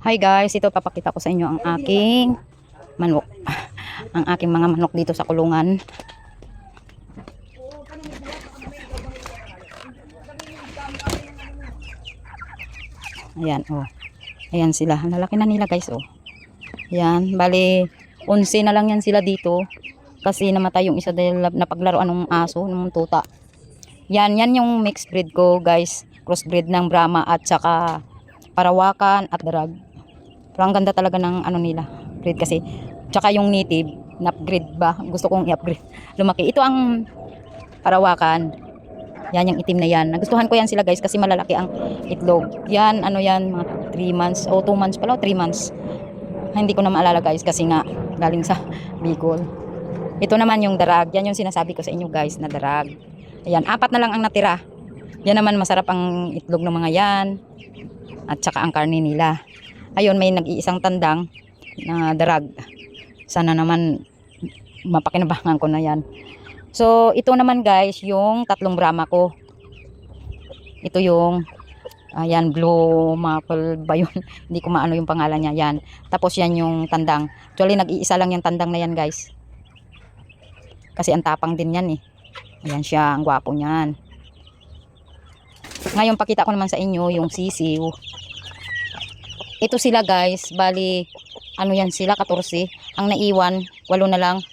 Hi guys, ito papakita ko sa inyo ang aking manok. Ang aking mga manok dito sa kulungan. Ayan, oh. Ayan sila. Ang lalaki na nila guys, oh. Ayan, bali 11 na lang yan sila dito. Kasi namatay yung isa dahil napaglaruan ng aso, ng tuta. Yan yung mixed breed ko guys. Crossbreed ng Brahma at saka Parawakan at Darag. Pero ang ganda talaga ng ano nila, breed kasi. Tsaka yung native, na-upgrade ba? Gusto kong i-upgrade. Lumaki. Ito ang Parawakan. Yan yung itim na yan. Nagustuhan ko yan sila guys kasi malalaki ang itlog. Yan, ano yan, mga 3 months o 2 months pala o 3 months. Hindi ko na maalala guys kasi nga galing sa Bicol. Ito naman yung Darag. Yan yung sinasabi ko sa inyo guys na Darag. Ayan, 4 na lang ang natira. Yan naman masarap ang itlog ng mga yan. At saka ang karne nila. Ayun, may nag-iisang tandang na Darag. Sana naman mapakinabangan ko na yan. So, ito naman guys, yung 3 Brahma ko. Ito yung, ayan, Blue Maple ba yun? Hindi ko maano yung pangalan niya. Yan. Tapos yan yung tandang. Actually, nag-iisa lang yung tandang na yan guys. Kasi ang tapang din yan eh. Ayan siya, ang gwapo niyan. Ngayon, pakita ko naman sa inyo yung sisiw. Ito sila guys, bali, ano yan sila, 14. Ang naiwan, 8 na lang.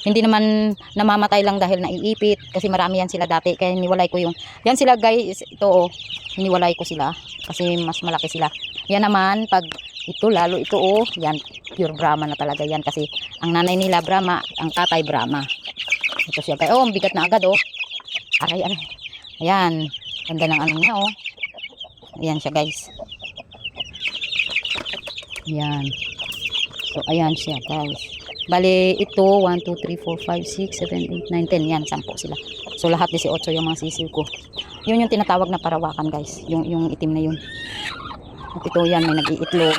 Hindi naman namamatay lang dahil naiipit. Kasi marami yan sila dati, kaya hiniwalay ko yung, yan sila guys, ito oh, hiniwalay ko sila. Kasi mas malaki sila. Yan naman, pag ito, lalo ito oh, yan, pure Brahma na talaga yan. Kasi ang nanay nila Brahma, ang tatay Brahma. Ito siya guys, oh, ang bigat na agad oh. Aray. Ayan, ganda ng ano niya oh. Ayan siya guys. Ayan. So, ayan siya guys. Bali, ito, 1, 2, 3, 4, 5, 6, 7, 8, 9, 10. Yan, 10 sila. So, lahat 18 yung mga sisiw ko. Yun yung tinatawag na Parawakan guys. Yung itim na yun. At ito yan, may nag-iitlog.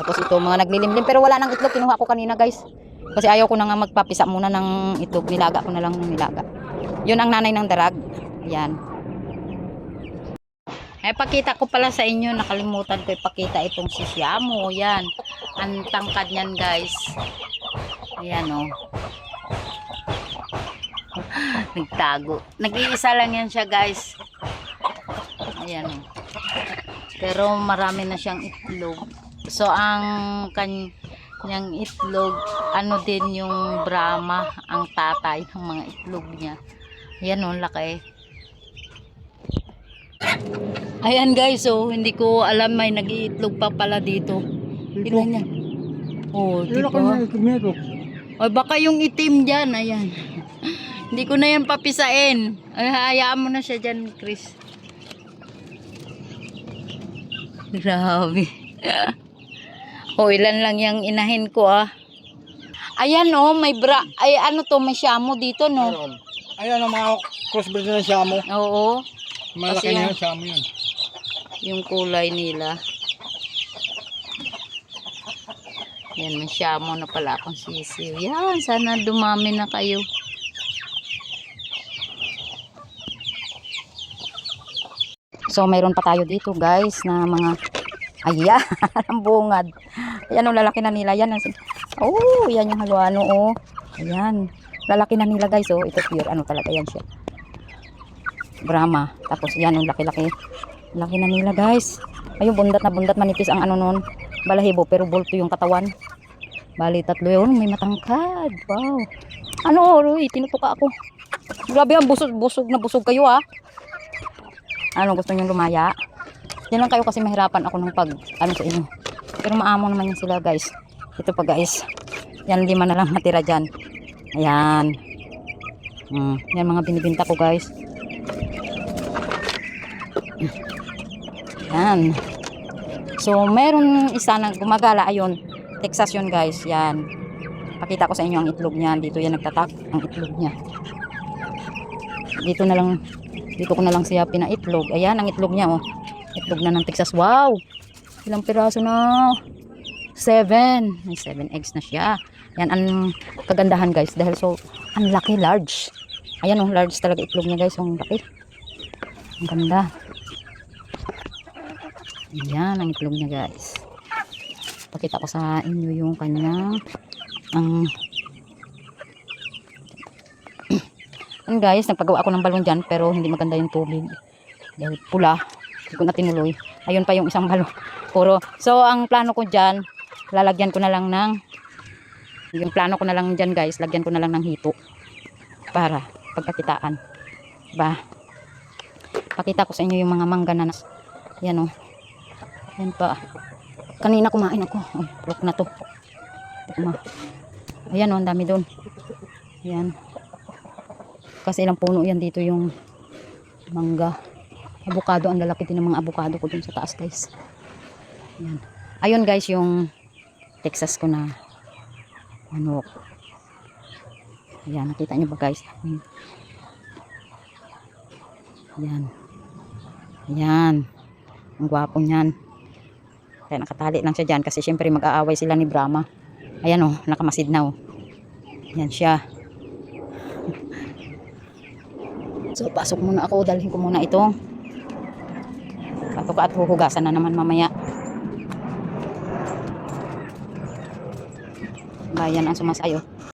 Tapos ito, mga naglilimlim. Pero wala nang itlog. Kinuha ko kanina guys. Kasi ayaw ko na nga magpapisa muna ng itlog. Nilaga ko na lang ng nilaga. Yun ang nanay ng Darag. Ayan. Pakita ko pala sa inyo, nakalimutan ko ipakita itong si Siamo. Yan, ang tangkad niyan guys. Ayan o. Nagtago. Nag-iisa lang yan siya guys. Ayan o. Pero marami na siyang itlog. So ang kanyang itlog, ano din yung Brahma, ang tatay ng mga itlog niya. Ayan o, laki. Ayan guys, so hindi ko alam may nag-iitlog pa pala dito. Tignan niya. Oh, diba? O baka yung itim dyan, ayan. Hindi ko na yan papisain. Ay, hayaan mo na siya dyan, Chris. Grabe. O, ilan lang yung inahin ko ah. Ayan oh, may ay ano to, may Siamo dito no. Ayan ang mga crossbreed na Siamo. Oo. Malaki na yung Siamo yun. Yung kulay nila. Yan, may Siamo na pala akong sisiw. Yan, sana dumami na kayo. So, mayroon pa tayo dito guys na mga ayan, ang bungad. Ayan, ang lalaki na nila. Yan, oh, yan yung haluano, oh. Ayan, lalaki na nila guys, oh. Ito pure, ano talaga yan siya. Brahma. Tapos yan, yung laki-laki. Laki na nila guys. Ayun, bundat na bundat, manipis ang ano nun, balahibo, pero bulto yung katawan. Bali, 3 yun, may matangkad. Wow. Ano, Roy, tinutuka ako. Grabe, ang busog na busog kayo ah. Ano, gusto nyo lumaya? Yan lang kayo kasi mahirapan ako ng ano sa inyo. Pero maamo naman yan sila guys. Ito pa guys. Yan, 5 na lang natira dyan. Ayan. Yan mga binibinta ko guys. Yan. So, meron isa na gumagala. Ayun, Texas yun guys. Yan. Pakita ko sa inyo ang itlog niya. Dito yan nagtatak ang itlog niya. Dito ko na lang siya pinaitlog. Ayan ang itlog niya oh. Itlog na ng Texas. Wow. Ilang piraso na? 7. May 7 eggs na siya. Yan ang kagandahan guys. Dahil so, ang laki, large. Ayan oh, large talaga itlog niya guys. Ang laki. Ang ganda. Ayan ang itlog niya guys. Pakita ko sa inyo yung kanyang ang Yan guys, nagpagawa ako ng balon dyan pero hindi maganda yung tubig. Dahil pula, hindi ko na tinuloy. Ayun pa yung isang balon. Puro. So, ang plano ko dyan, lalagyan ko na lang ng, yung plano ko na lang dyan guys, lagyan ko na lang ng hito. Para pagkakitaan. Ba? Pakita ko sa inyo yung mga mangga na yan o. Yan pa. Kanina kumain ako. Ay, look na to. Ayan o, ang dami doon. Ayan. Kasi ilang puno yan dito yung mangga. Avocado, ang lalaki din ng mga avocado ko dun sa taas guys. Ayan. Ayun guys yung Texas ko na manok. Ayan, nakita nyo ba guys? Ayan. Ayan. Ang gwapo niyan. Kaya nakatali lang siya dyan kasi syempre mag-aaway sila ni Brahma. Ayan o, nakamasid na o. Ayan siya. So, pasok muna ako. Dalhin ko muna ito. Patok at huhugasan na naman mamaya. Bayan ang sumasayo.